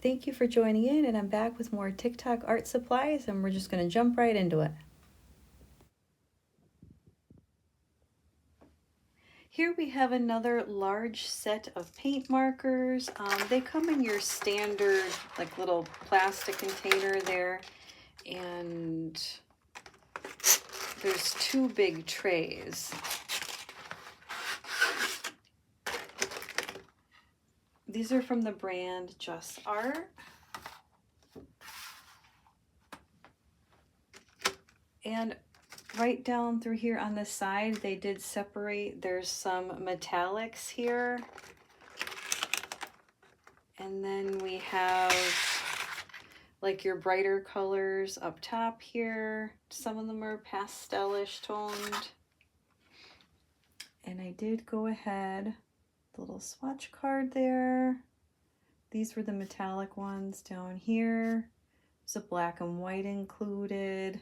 Thank you for joining in, and I'm back with more TikTok art supplies, and we're just going to jump right into it. Here we have another large set of paint markers. They come in your standard like little plastic container there, and there's two big trays. These are from the brand Just Art. And right down through here on the side, they did separate. There's some metallics here. And then we have like your brighter colors up top here. Some of them are pastelish toned. And I did go ahead, the little swatch card there. These were the metallic ones down here. There's a black and white included.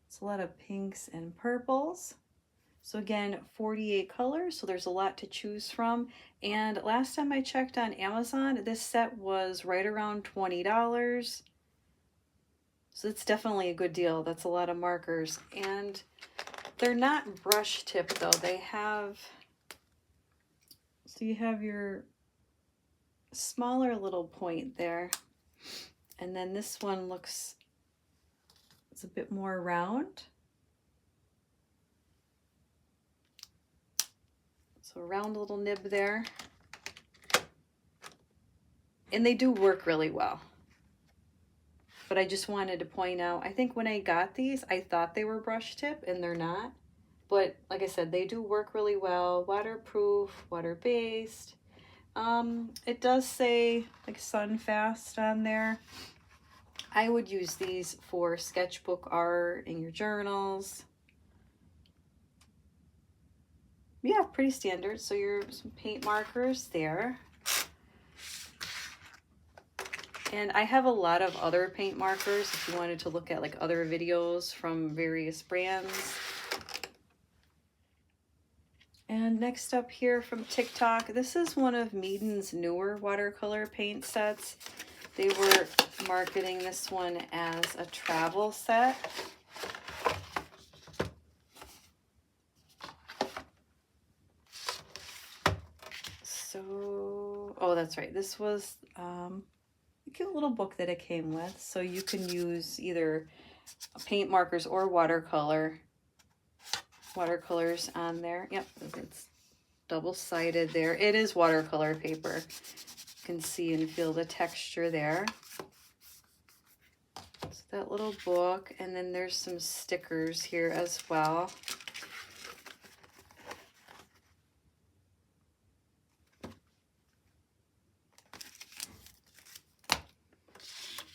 It's a lot of pinks and purples. So again, 48 colors, so there's a lot to choose from. And last time I checked on Amazon, this set was right around $20. So it's definitely a good deal. That's a lot of markers. And they're not brush tip though. They have, so you have your smaller little point there. And then this one looks, it's a bit more round. So a round little nib there. And they do work really well. But I just wanted to point out, I think when I got these, I thought they were brush tip and they're not. But like I said, they do work really well. Waterproof, water-based. It does say like sun fast on there. I would use these for sketchbook art in your journals. Yeah, pretty standard. So your some paint markers there. And I have a lot of other paint markers if you wanted to look at like other videos from various brands. And next up here from TikTok, this is one of Meeden's newer watercolor paint sets. They were marketing this one as a travel set. So, oh, that's right. This was a cute little book that it came with. So you can use either paint markers or watercolors on there. Yep, it's double-sided there. It is watercolor paper. You can see and feel the texture there. So that little book, and then there's some stickers here as well.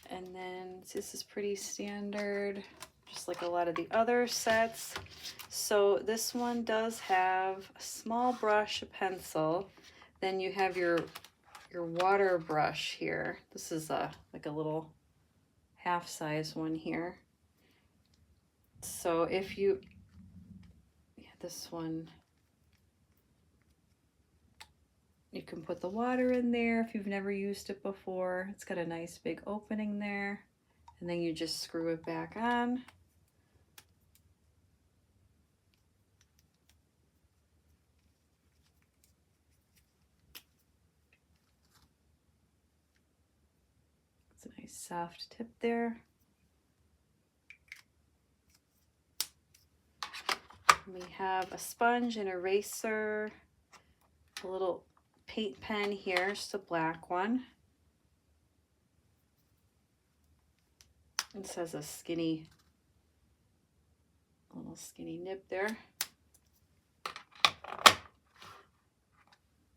And then this is pretty standard, just like a lot of the other sets. So this one does have a small brush, a pencil. Then you have your water brush here. This is like a little half-size one here. So if you, yeah, this one, you can put the water in there if you've never used it before. It's got a nice big opening there. And then you just screw it back on. It's a nice soft tip there. We have a sponge, an eraser, a little paint pen here, just a black one. It says a little skinny nib there.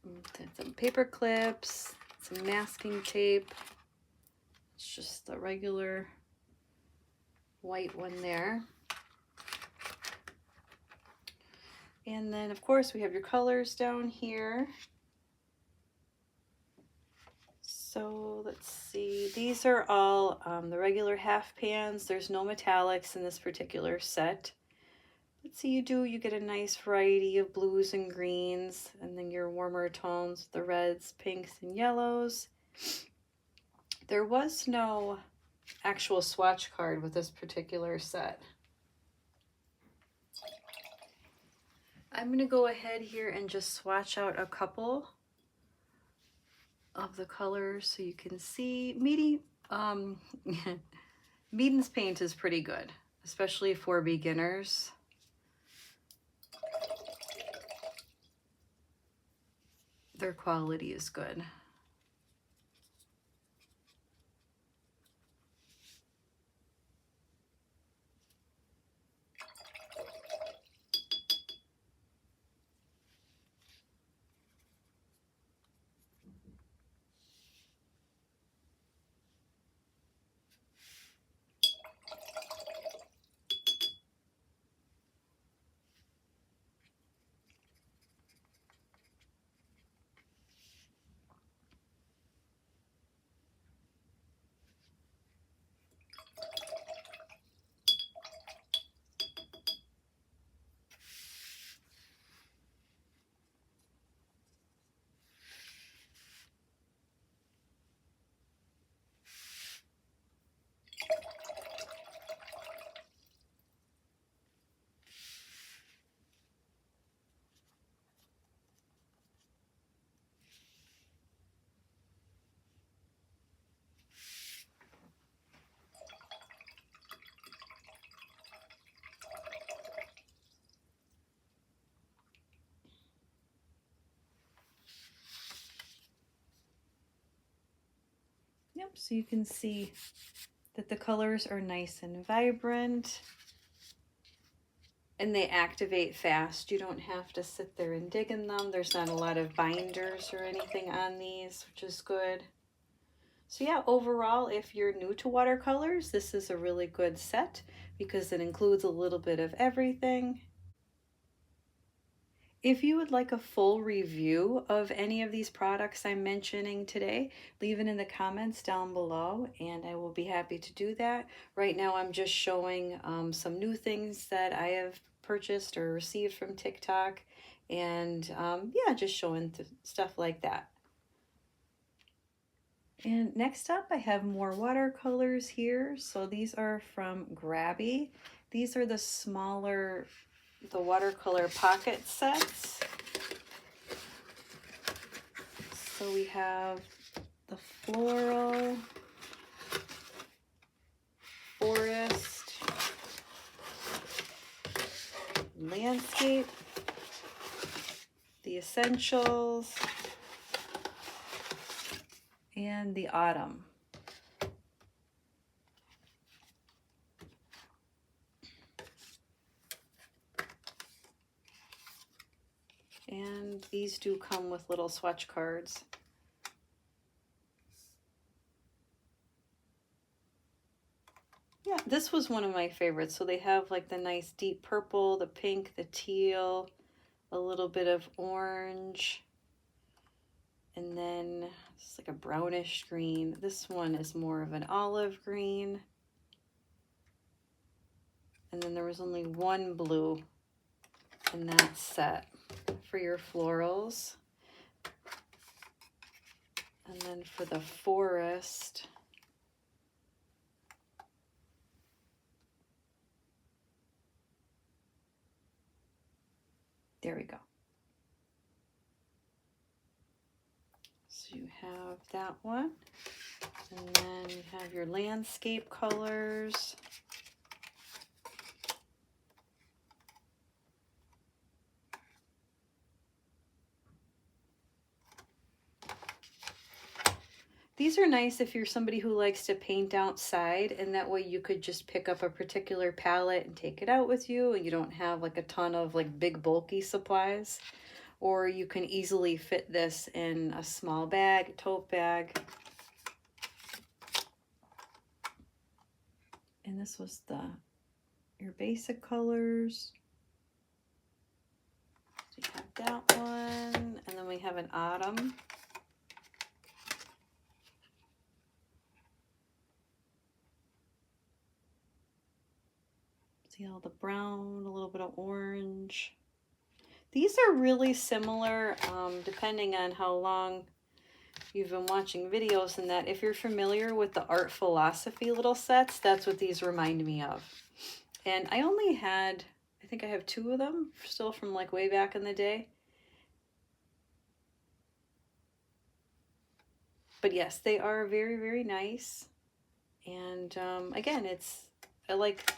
And some paper clips, some masking tape. It's just the regular white one there. And then of course we have your colors down here. So let's see, these are all the regular half pans. There's no metallics in this particular set. Let's see, you get a nice variety of blues and greens, and then your warmer tones, the reds, pinks, and yellows. There was no actual swatch card with this particular set. I'm going to go ahead here and just swatch out a couple of the colors so you can see. Meeden's paint is pretty good, especially for beginners. Their quality is good. Yep, so you can see that the colors are nice and vibrant and they activate fast. You don't have to sit there and dig in them. There's not a lot of binders or anything on these, which is good. So yeah, overall, if you're new to watercolors, this is a really good set because it includes a little bit of everything. If you would like a full review of any of these products I'm mentioning today, leave it in the comments down below and I will be happy to do that. Right now I'm just showing some new things that I have purchased or received from TikTok and yeah, just showing stuff like that. And next up I have more watercolors here. So these are from Grabby. These are the smaller, the watercolor pocket sets. So we have the floral, forest, landscape, the essentials, and the autumn. And these do come with little swatch cards. Yeah, this was one of my favorites. So they have like the nice deep purple, the pink, the teal, a little bit of orange, and then it's like a brownish green. This one is more of an olive green. And then there was only one blue in that set for your florals. And then for the forest, there we go. So you have that one. And then you have your landscape colors. These are nice if you're somebody who likes to paint outside, and that way you could just pick up a particular palette and take it out with you, and you don't have like a ton of like big bulky supplies. Or you can easily fit this in a small bag, a tote bag. And this was your basic colors. So you have that one, and then we have an autumn. See all the brown, a little bit of orange. These are really similar, depending on how long you've been watching videos and that, if you're familiar with the art philosophy little sets, that's what these remind me of. And I only had, I think I have 2 of them still from like way back in the day. But yes, they are very, very nice. And again, I like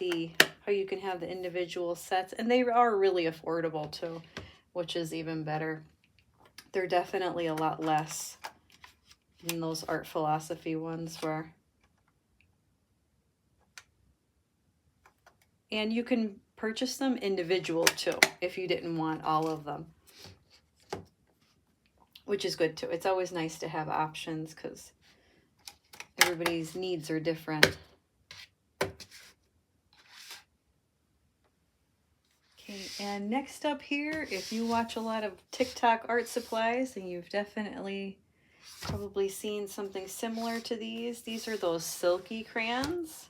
how you can have the individual sets, and they are really affordable too, which is even better. They're definitely a lot less than those art philosophy ones were. And you can purchase them individual too, if you didn't want all of them, which is good too. It's always nice to have options because everybody's needs are different. Okay, and next up here, if you watch a lot of TikTok art supplies, then you've definitely probably seen something similar to these. These are those silky crayons.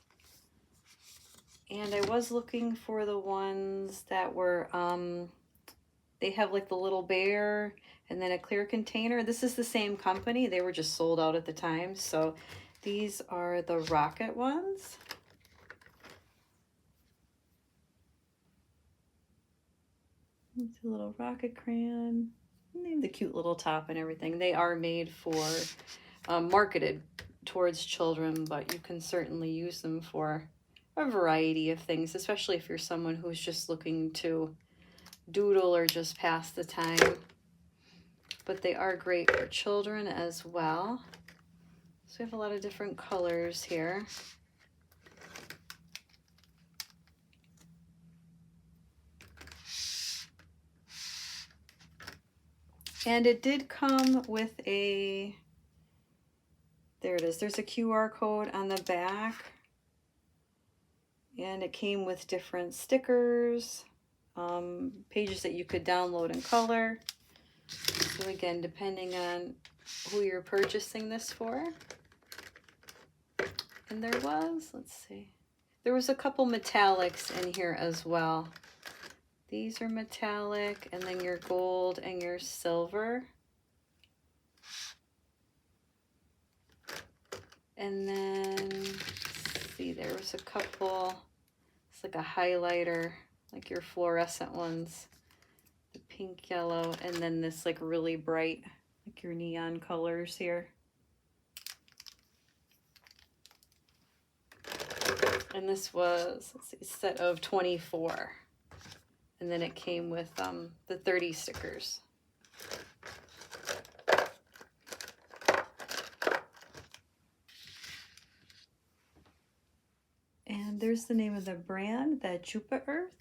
And I was looking for the ones that were, they have like the little bear and then a clear container. This is the same company. They were just sold out at the time. So these are the rocket ones. It's a little rocket crayon. And the cute little top and everything. They are made for, marketed towards children, but you can certainly use them for a variety of things, especially if you're someone who's just looking to doodle or just pass the time. But they are great for children as well. So we have a lot of different colors here. And it did come with a, there it is, there's a QR code on the back. And it came with different stickers, pages that you could download in color. So again, depending on who you're purchasing this for. And there was, let's see, there was a couple metallics in here as well. These are metallic, and then your gold and your silver. And then, let's see, there was a couple, it's like a highlighter, like your fluorescent ones. The pink, yellow, and then this like really bright, like your neon colors here. And this was, let's see, a set of 24. And then it came with the 30 stickers. And there's the name of the brand, the Chupa Earth.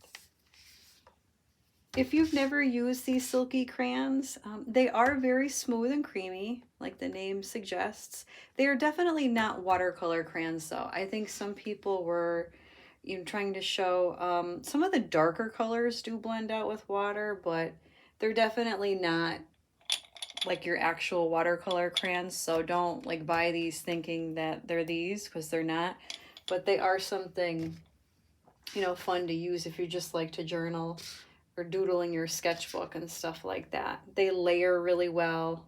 If you've never used these silky crayons, they are very smooth and creamy, like the name suggests. They are definitely not watercolor crayons though. I think some people were trying to show some of the darker colors do blend out with water, but they're definitely not like your actual watercolor crayons. So don't like buy these thinking that they're these, because they're not. But they are something, fun to use if you just like to journal or doodle in your sketchbook and stuff like that. They layer really well.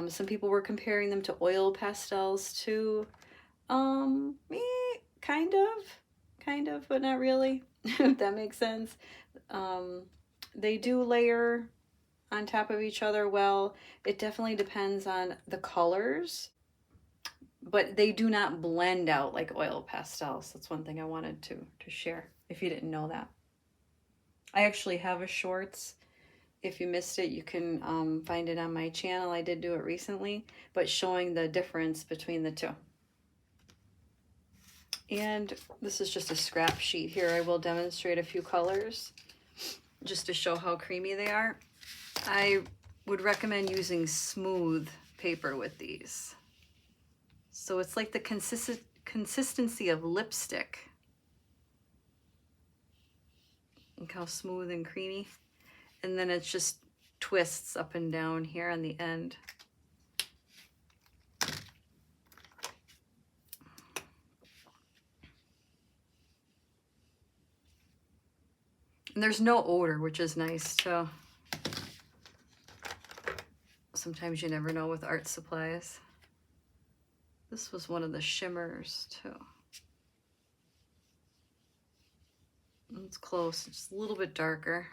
Some people were comparing them to oil pastels too. Kind of, but not really, if that makes sense. They do layer on top of each other well. It definitely depends on the colors, but they do not blend out like oil pastels. That's one thing I wanted to share if you didn't know that. I actually have a shorts. If you missed it, you can find it on my channel. I did do it recently, but showing the difference between the two. And this is just a scrap sheet here. I will demonstrate a few colors just to show how creamy they are. I would recommend using smooth paper with these. So it's like the consistency of lipstick. Look how smooth and creamy. And then it just twists up and down here on the end. And there's no odor, which is nice too. So sometimes you never know with art supplies. This was one of the shimmers too. It's close, just a little bit darker.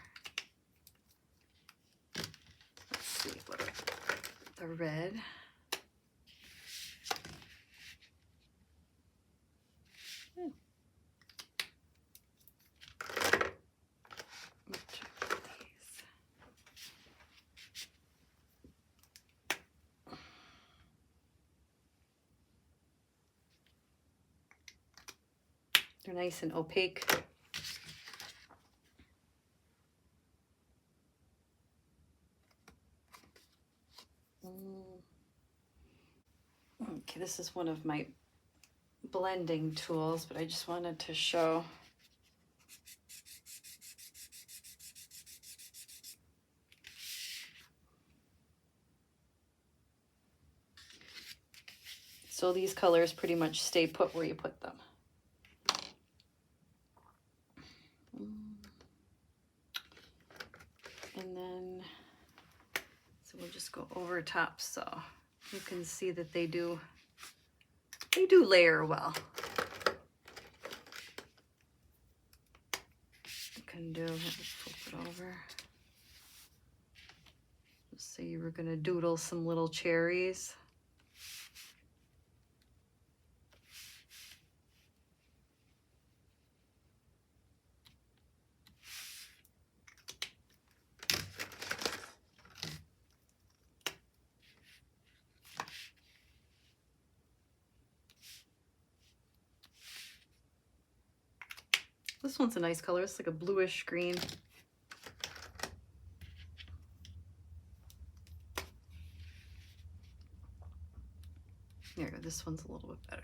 Let's see what the red. They're nice and opaque. Okay, this is one of my blending tools, but I just wanted to show. So these colors pretty much stay put where you put them. And then, so we'll just go over top so you can see that they do layer well. You can do, let's flip it over. Just say you were gonna doodle some little cherries. This one's a nice color. It's like a bluish green. There we go. This one's a little bit better.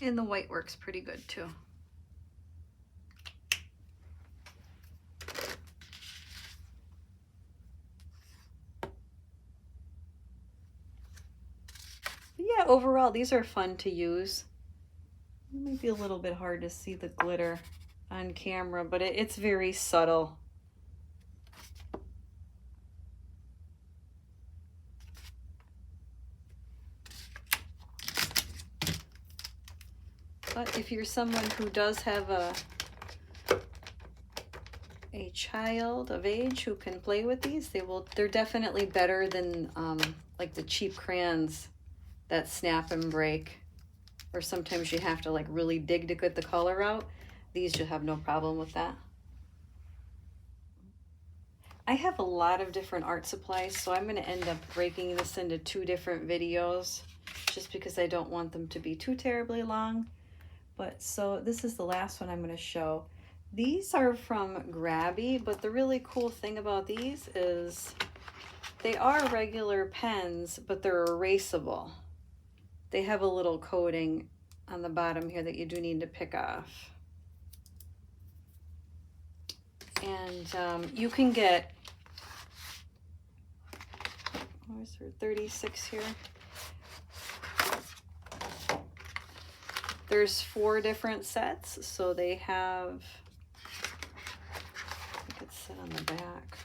And the white works pretty good too. But yeah, overall, these are fun to use. It might be a little bit hard to see the glitter on camera, but it's very subtle. But if you're someone who does have a child of age who can play with these, they're definitely better than like the cheap crayons that snap and break, or sometimes you have to like really dig to get the color out. These you'll have no problem with that. I have a lot of different art supplies, so I'm going to end up breaking this into 2 different videos just because I don't want them to be too terribly long. But so this is the last one I'm going to show. These are from Grabby, but the really cool thing about these is they are regular pens, but they're erasable. They have a little coating on the bottom here that you do need to pick off. And you can get, oh, is there 36 here? There's 4 different sets, so they have, I think it's set on the back.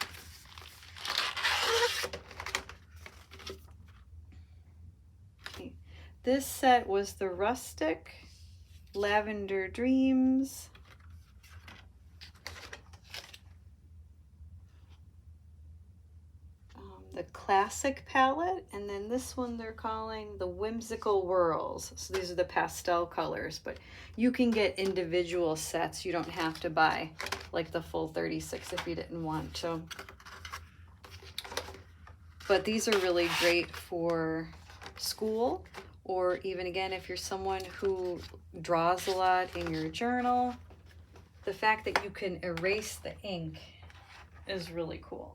Okay. This set was the Rustic, Lavender Dreams, the Classic palette, and then this one they're calling the Whimsical Whirls. So these are the pastel colors, but you can get individual sets. You don't have to buy like the full 36 if you didn't want to. But these are really great for school, or even again, if you're someone who draws a lot in your journal, the fact that you can erase the ink is really cool.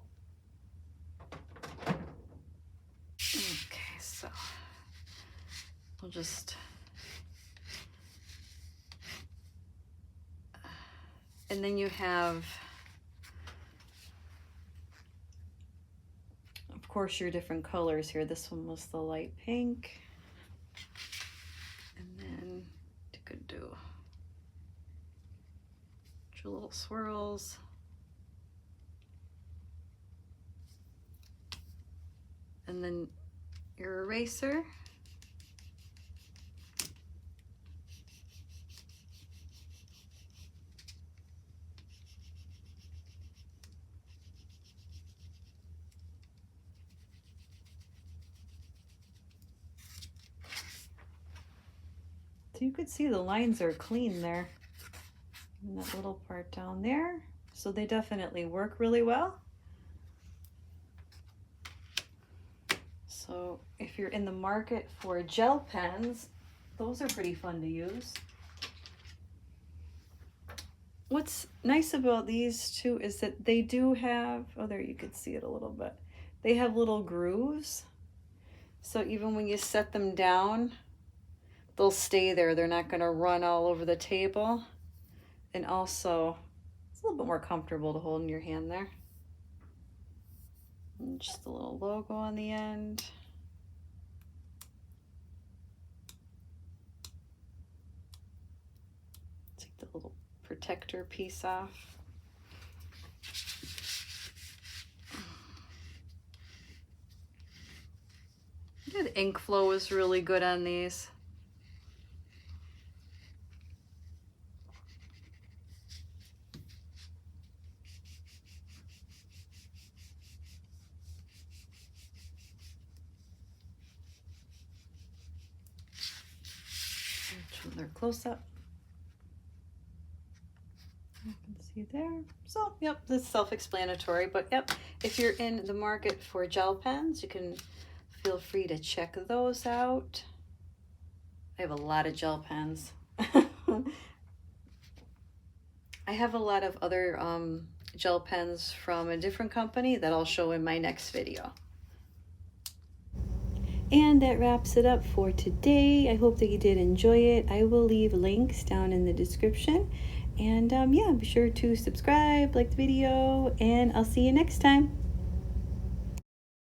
Okay, so we'll just, And then you have, of course, your different colors here. This one was the light pink. And then you could do your little swirls. And then your eraser. So you could see the lines are clean there. And that little part down there. So they definitely work really well. So if you're in the market for gel pens, those are pretty fun to use. What's nice about these two is that they do have, oh there you could see it a little bit. They have little grooves. So even when you set them down, they'll stay there. They're not gonna run all over the table. And also, it's a little bit more comfortable to hold in your hand there. And just a little logo on the end. Take the little protector piece off. Yeah, the ink flow is really good on these. Another close up. You can see there. So, yep, this is self-explanatory, but yep, if you're in the market for gel pens, you can feel free to check those out. I have a lot of gel pens. I have a lot of other gel pens from a different company that I'll show in my next video. And that wraps it up for today. I hope that you did enjoy it. I will leave links down in the description. And yeah, be sure to subscribe, like the video, and I'll see you next time.